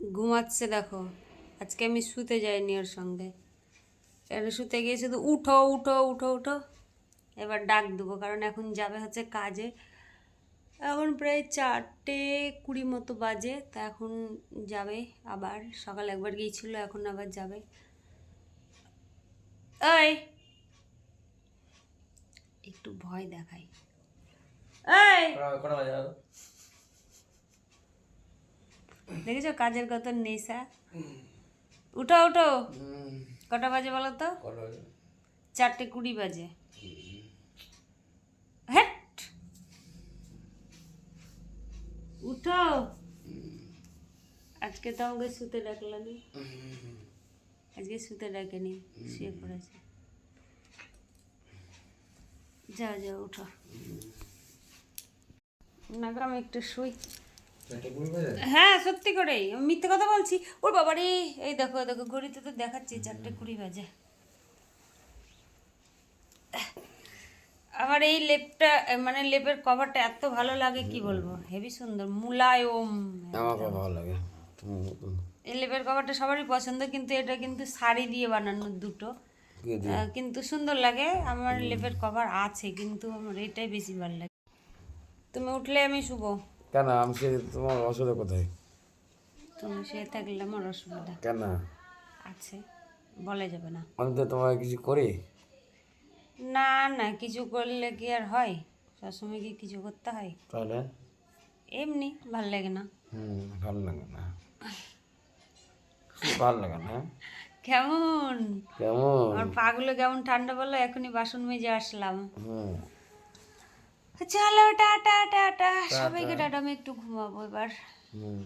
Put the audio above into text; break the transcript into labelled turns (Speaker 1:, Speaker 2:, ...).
Speaker 1: ঘুমাচ্ছে দেখো। আজকে আমি শুতে যাইনি ওর সঙ্গে, কেন শুতে গিয়ে শুধু উঠো উঠো উঠো উঠো। এবার ডাক দেবো কারণ এখন যাবে হচ্ছে কাজে। এখন প্রায় 4:20 মতো বাজে, তা এখন যাবে আবার। সকালে একবার গিয়েছিল, এখন আবার যাবে। এই একটু ভয় দেখাই। এই দেখেছো কাজের কত নেশা। উঠো উঠো। কটা বাজে বলো তো? 4:20 বাজে। হ্যাট, উঠো। আজকে তো আমাকে শুতে ডাকলো না, আজকে শুতে ডাকেনি, শুয়ে পড়েছে। যাও যাও উঠো। না গো, আমি একটু শুই। হ্যাঁ সত্যি করেই, আমি মিথ্যে কথা বলছি? ওর বাবারে, এই দেখো দেখো ঘড়িতে তো দেখাচ্ছি 4:20 বাজে। আমার এই লেপটা, মানে লেপের কভারটা এত ভালো লাগে কি বলবো, হেভি সুন্দর, মুলায়ম।
Speaker 2: আমাকে ভালো লাগে।
Speaker 1: এই লেপের কভারটা সবারই পছন্দ, কিন্তু এটা কিন্তু শাড়ি দিয়ে বানানো দুটো, কিন্তু সুন্দর লাগে। আমার লেপের কভার আছে, কিন্তু আমার এটাই বেশি ভালো লাগে। তুমি উঠলে আমি শুবো।
Speaker 2: কেন আমি সে তোমার অসুবিধা কোথায়?
Speaker 1: তুমি শুয়ে থাকলে আমার অসুবিধা
Speaker 2: কেন?
Speaker 1: আছে, বলা যাবে না।
Speaker 2: আমি তো তোমার কিছু করি
Speaker 1: না না, কিছু করলে কি আর হয়? সবসময় কি কিছু করতে হয়?
Speaker 2: তাহলে?
Speaker 1: এমনি ভাল লাগে না।
Speaker 2: ভালো লাগে না, ভালো লাগে না।
Speaker 1: কেমন
Speaker 2: কেমন?
Speaker 1: আমার পাগুলো কেমন ঠান্ডা বলো, এখনই বাসন মেজে আসলাম।
Speaker 2: হুম,
Speaker 1: চলো টাটা টাটা, সবাইকে টাটা, আমি একটু ঘুমাবো এবার।
Speaker 2: হুম।